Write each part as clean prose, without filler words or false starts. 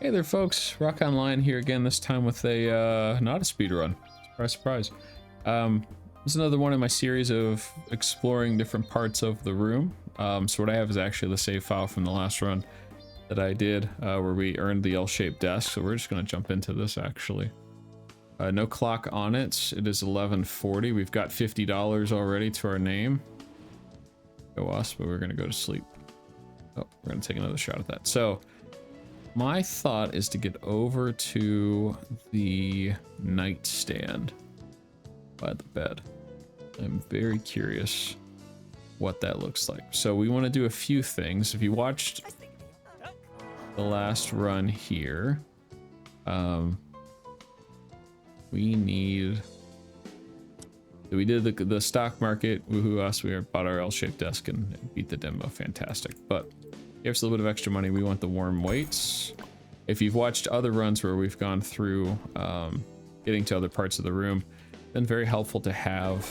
Hey there folks, Rock Online here again, this time with a not a speed run. Surprise, surprise. This is another one in my series of exploring different parts of the room. So what I have is actually the save file from the last run that I did, where we earned the L-shaped desk. So we're just gonna jump into this actually. No clock on it. It is 11:40. We've got $50 already to our name. Go us, but we're gonna go to sleep. Oh, we're gonna take another shot at that. So my thought is to get over to the nightstand by the bed. I'm very curious what that looks like. So we want to do a few things. If you watched the last run here, we did the stock market. Woohoo us! We bought our L-shaped desk and beat the demo. Fantastic. But give us a little bit of extra money. We want the warm weights. If you've watched other runs where we've gone through getting to other parts of the room, been very helpful to have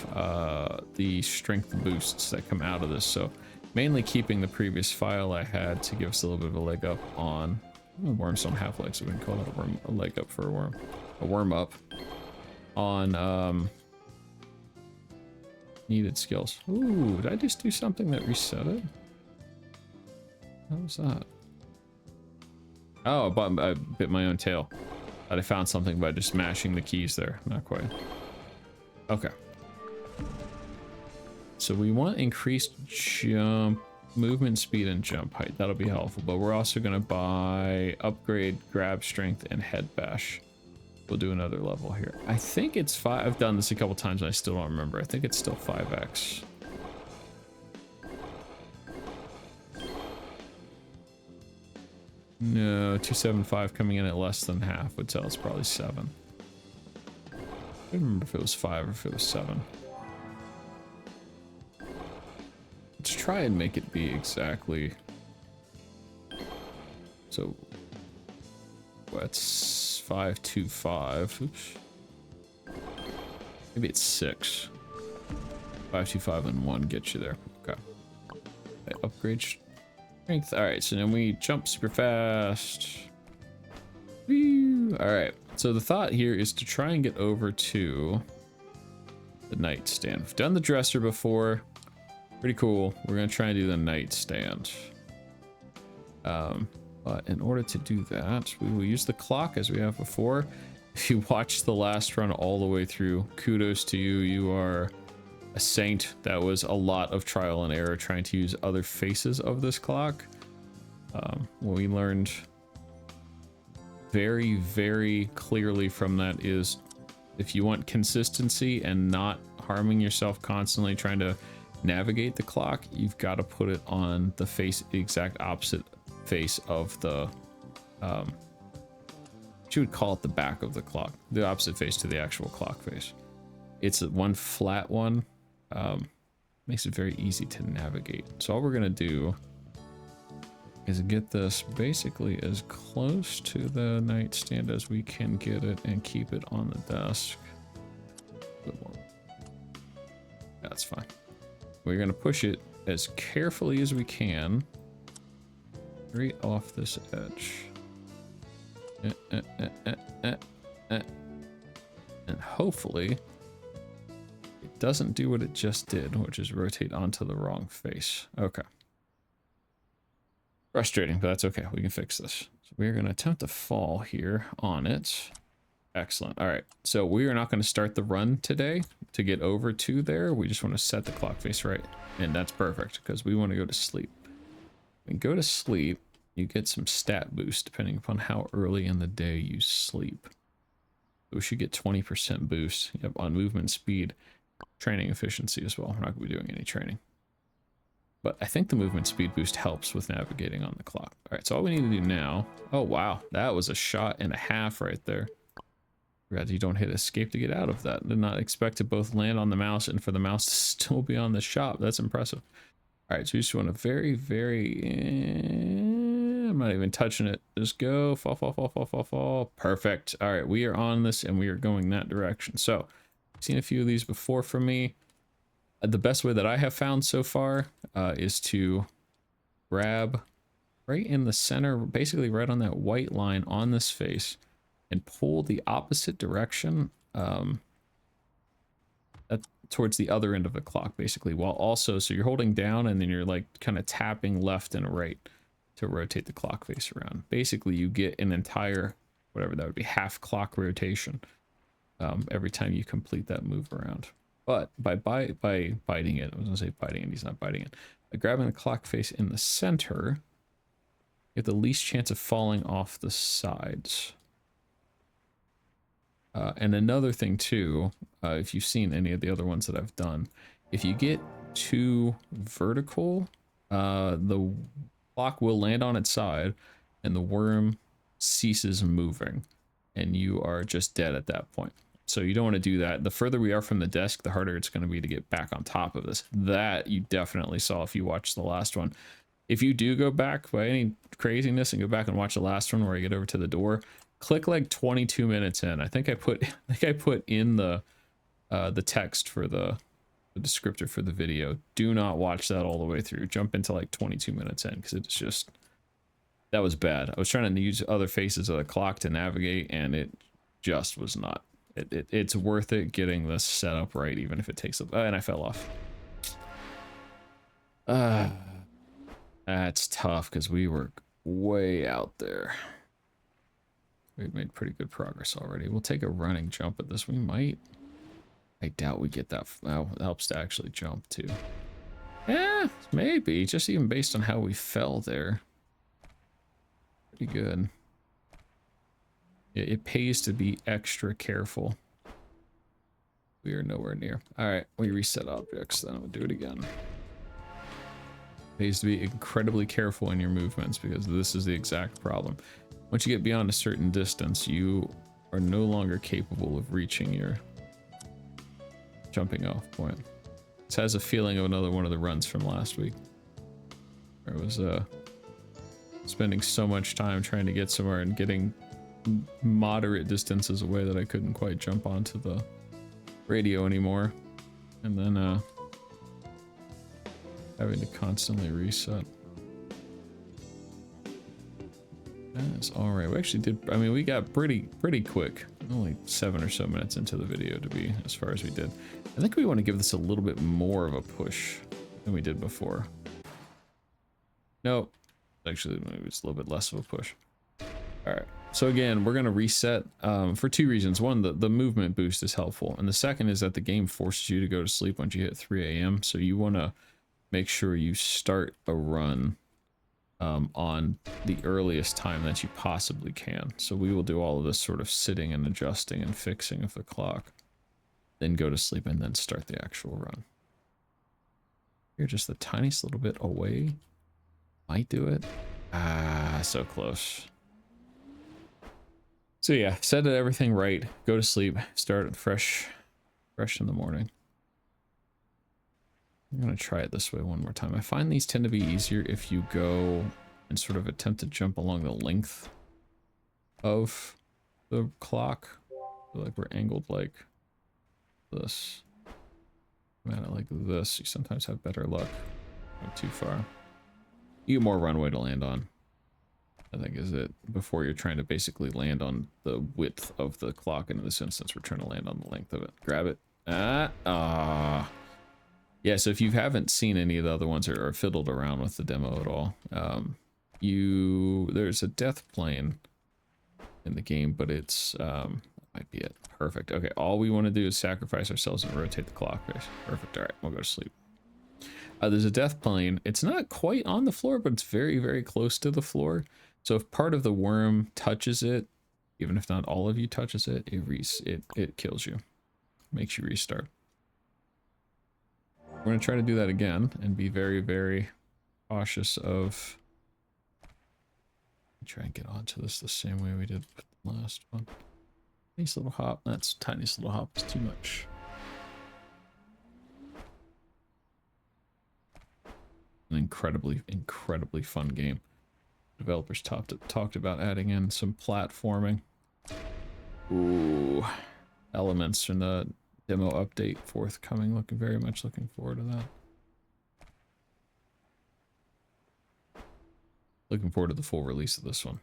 the strength boosts that come out of this. So mainly keeping the previous file I had to give us a little bit of a leg up on worms don't have legs, so we can call it a leg up for a worm up on needed skills. Ooh, did I just do something that reset it? What was that? Oh, I bit my own tail. Thought I found something by just mashing the keys there. Not quite. Okay. So we want increased jump, movement speed, and jump height. That'll be helpful. But we're also going to buy upgrade, grab strength, and head bash. We'll do another level here. I think it's 5. I've done this a couple times and I still don't remember. I think it's still 5x. No, 275 coming in at less than half would tell us probably 7. I don't remember if it was 5 or if it was 7. Let's try and make it be exactly. So that's 525. Oops. Maybe it's 6. 525 and 1 get you there. Okay. Upgrade strength. All right, so then we jump super fast. Woo. All right, so the thought here is to try and get over to the nightstand. We've done the dresser before. Pretty cool. We're gonna try and do the nightstand. But in order to do that, we will use the clock as we have before. If you watched the last run all the way through, kudos to you. You are a saint. That was a lot of trial and error trying to use other faces of this clock. What we learned very, very clearly from that is if you want consistency and not harming yourself constantly trying to navigate the clock, you've got to put it on the exact opposite face of the you would call it the back of the clock, the opposite face to the actual clock face. It's one flat one. Makes it very easy to navigate. So all we're gonna do is get this basically as close to the nightstand as we can get it and keep it on the desk. A bit more. That's fine. We're gonna push it as carefully as we can right off this edge. And hopefully it doesn't do what it just did, which is rotate onto the wrong face. Okay. Frustrating, but that's okay. We can fix this. So we're going to attempt to fall here on it. Excellent. All right. So we are not going to start the run today to get over to there. We just want to set the clock face right. And that's perfect because we want to go to sleep. When you go to sleep, you get some stat boost depending upon how early in the day you sleep. We should get 20% boost on movement speed, training efficiency as well. We're not going to be doing any training. But I think the movement speed boost helps with navigating on the clock. All right, so all we need to do now... Oh, wow. That was a shot and a half right there. Glad you don't hit escape to get out of that. Did not expect to both land on the mouse and for the mouse to still be on the shop. That's impressive. All right, so you just want to very, very... I'm not even touching it. Just go. Fall, fall, fall, fall, fall, fall. Perfect. All right, we are on this and we are going that direction. So, I've seen a few of these before from me. The best way that I have found so far is to grab right in the center, basically right on that white line on this face, and pull the opposite direction towards the other end of the clock, basically, while also, so you're holding down and then you're like kind of tapping left and right to rotate the clock face around. Basically, you get an entire, whatever that would be, half clock rotation every time you complete that move around. But by biting it, I was gonna say biting it, he's not biting it. By grabbing the clock face in the center, you have the least chance of falling off the sides. And another thing too, if you've seen any of the other ones that I've done, if you get too vertical, the clock will land on its side and the worm ceases moving and you are just dead at that point. So you don't want to do that. The further we are from the desk, the harder it's going to be to get back on top of this. That you definitely saw if you watched the last one. If you do go back by any craziness and go back and watch the last one where I get over to the door, click like 22 minutes in. I think I put in the text for the descriptor for the video. Do not watch that all the way through. Jump into like 22 minutes in because it's just, that was bad. I was trying to use other faces of the clock to navigate and it just was not. It's worth it getting this set up right, even if it takes a, and I fell off. That's tough because we were way out there. We've made pretty good progress already. We'll take a running jump at this. We might. I doubt we get that. Well, it helps to actually jump too. Yeah, maybe. Just even based on how we fell there. Pretty good. It pays to be extra careful. We are nowhere near. All right, we reset objects, then we'll do it again. It pays to be incredibly careful in your movements because this is the exact problem. Once you get beyond a certain distance, you are no longer capable of reaching your jumping off point. This has a feeling of another one of the runs from last week. Where it was spending so much time trying to get somewhere and getting moderate distances away that I couldn't quite jump onto the radio anymore. And then having to constantly reset. That's alright. We actually did, I mean, we got pretty quick. Only 7 or so minutes into the video to be as far as we did. I think we want to give this a little bit more of a push than we did before. Nope. Actually, maybe it's a little bit less of a push. Alright. So again, we're going to reset for 2 reasons. One, the movement boost is helpful. And the second is that the game forces you to go to sleep once you hit 3 a.m. So you want to make sure you start a run on the earliest time that you possibly can. So we will do all of this sort of sitting and adjusting and fixing of the clock, then go to sleep and then start the actual run. You're just the tiniest little bit away. Might do it. Ah, so close. So yeah, set everything right, go to sleep, start fresh in the morning. I'm gonna try it this way one more time. I find these tend to be easier if you go and sort of attempt to jump along the length of the clock. So like we're angled like this. Man, like this, you sometimes have better luck. Not too far. You get more runway to land on, I think is it, before you're trying to basically land on the width of the clock. And in this instance, we're trying to land on the length of it. Grab it. Yeah, so if you haven't seen any of the other ones or fiddled around with the demo at all, there's a death plane in the game, but it's, that might be it. Perfect. Okay, all we want to do is sacrifice ourselves and rotate the clock face. Perfect. All right, we'll go to sleep. There's a death plane. It's not quite on the floor, but it's very, very close to the floor. So if part of the worm touches it, even if not all of you touches it, it kills you. Makes you restart. We're going to try to do that again and be very, very cautious of... Try and get onto this the same way we did with the last one. Nice little hop. That's tiniest little hop is too much. An incredibly, incredibly fun game. Developers talked about adding in some platforming. Ooh. Elements from the demo update forthcoming. Very much looking forward to that. Looking forward to the full release of this one.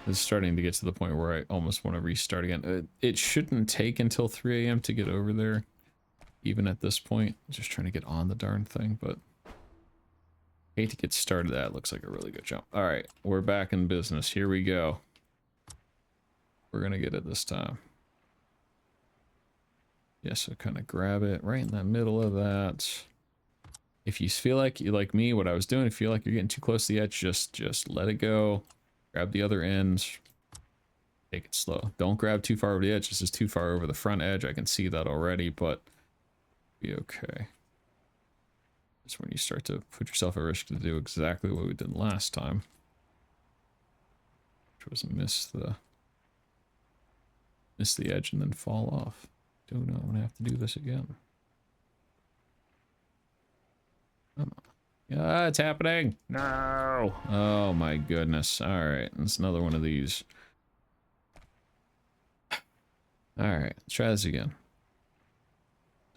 It's starting to get to the point where I almost want to restart again. It shouldn't take until 3 a.m. to get over there, even at this point. Just trying to get on the darn thing, but hate to get started. That looks like a really good jump. All right, we're back in business. Here we go. We're gonna get it this time. Yeah, so kind of grab it right in the middle of that. If you feel like you like me, what I was doing, if you feel like you're getting too close to the edge, just let it go. Grab the other end. Take it slow. Don't grab too far over the edge. This is too far over the front edge. I can see that already, but be okay. That's when you start to put yourself at risk to do exactly what we did last time, which was miss the edge and then fall off. Don't know. I'm gonna have to do this again. Come on. Yeah, it's happening. No. Oh my goodness. All right, it's another one of these. All right, let's try this again.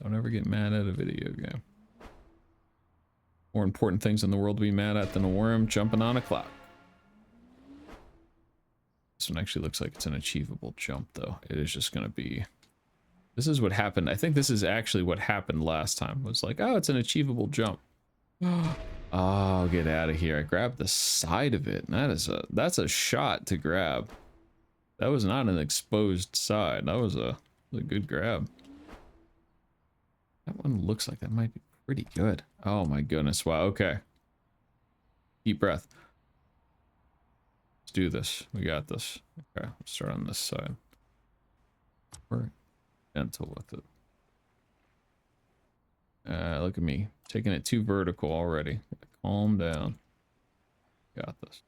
Don't ever get mad at a video game. More important things in the world to be mad at than a worm jumping on a clock. This one actually looks like it's an achievable jump, though. It is just gonna be. This is what happened. I think this is actually what happened last time. It was like, oh, it's an achievable jump. Oh, get out of here. I grabbed the side of it. That's a shot to grab. That was not an exposed side. That was a good grab. That one looks like that might be pretty good. Oh my goodness. Wow. Okay. Deep breath. Let's do this. We got this. Okay. Let's start on this side. We're gentle with it. Look at me. Taking it too vertical already. Calm down. Got this.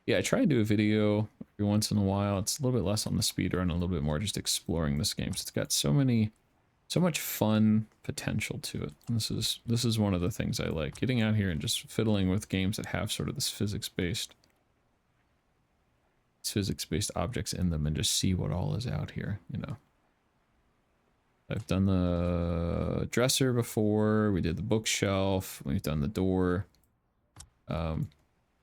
Yeah, I try to do a video every once in a while. It's a little bit less on the speedrun, a little bit more just exploring this game. It's got so much fun potential to it. And this is one of the things I like. Getting out here and just fiddling with games that have sort of this physics-based objects in them and just see what all is out here, you know. I've done the dresser before. We did the bookshelf. We've done the door.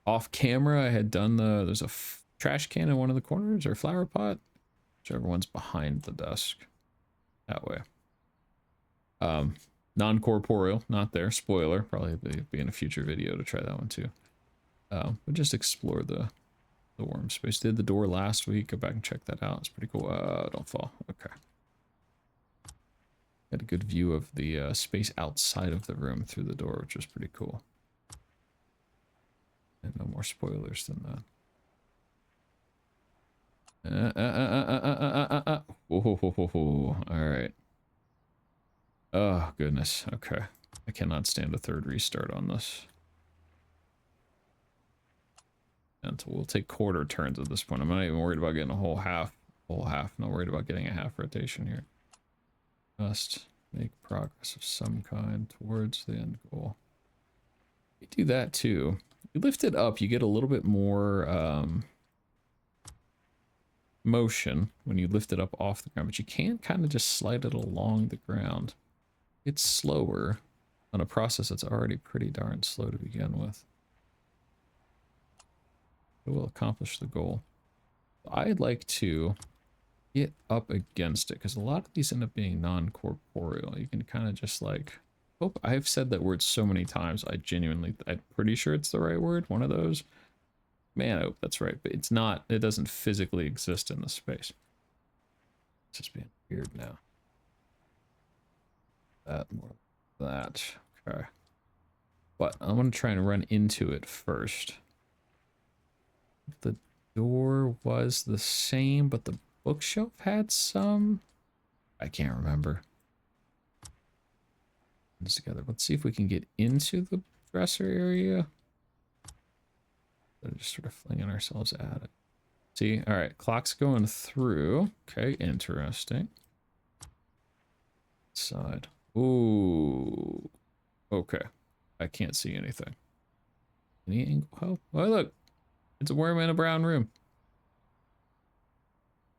Off camera, I had done there's a trash can in one of the corners or flower pot, whichever one's behind the desk. That way. Non-corporeal, not there. Spoiler, probably be in a future video to try that one too. But just explore the worm space. Did the door last week. Go back and check that out. It's pretty cool. Don't fall. Okay. Had a good view of the space outside of the room through the door, which was pretty cool. And no more spoilers than that. Whoa. All right. Oh, goodness. Okay. I cannot stand a third restart on this. And we'll take quarter turns at this point. I'm not even worried about getting a whole half. Not worried about getting a half rotation here. Just make progress of some kind towards the end goal. You do that too. You lift it up, you get a little bit more motion when you lift it up off the ground, but you can't kind of just slide it along the ground. It's slower on a process that's already pretty darn slow to begin with. It will accomplish the goal. I'd like to get up against it because a lot of these end up being non-corporeal. You can kind of just like, oh, I've said that word so many times. I'm pretty sure it's the right word. One of those. Man, I hope that's right, but it's not. It doesn't physically exist in the space. It's just being weird now. That more. That. Okay. But I'm gonna try and run into it first. The door was the same, but the bookshelf had some. I can't remember. Together. Let's see if we can get into the dresser area. Just sort of flinging ourselves at it. See, all right, clock's going through. Okay, interesting. Side. Ooh. Okay. I can't see anything. Any angle help? Oh, look. It's a worm in a brown room.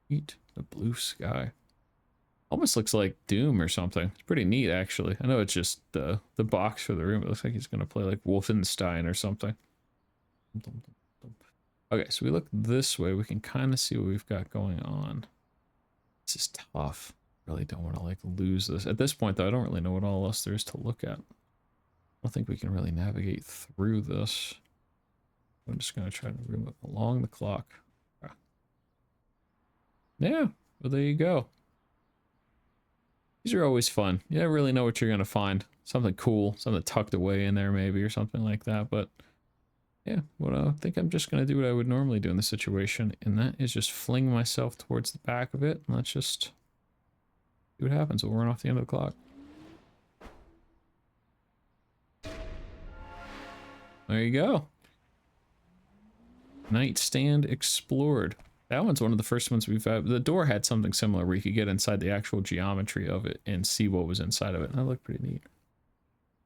Eat the blue sky. Almost looks like Doom or something. It's pretty neat, actually. I know it's just the box for the room. It looks like he's going to play like Wolfenstein or something. Okay, so we look this way, we can kind of see what we've got going on. This is tough. Really don't want to like lose this. At this point though, I don't really know what all else there is to look at. I don't think we can really navigate through this. I'm just going to try to move it along the clock. Yeah, well there you go. These are always fun. You never really know what you're going to find. Something cool, something tucked away in there maybe or something like that. But yeah, I think I'm just going to do what I would normally do in this situation. And that is just fling myself towards the back of it. And let's just see what happens. We'll run off the end of the clock. There you go. Nightstand explored. That one's one of the first ones we've had. The door had something similar where you could get inside the actual geometry of it and see what was inside of it. And that looked pretty neat.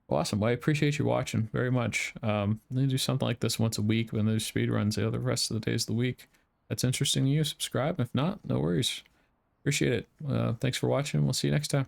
Awesome. Well, I appreciate you watching very much. I'm going to do something like this once a week when there's speed runs the other rest of the days of the week. That's interesting to you, subscribe. If not, no worries. Appreciate it. Thanks for watching. We'll see you next time.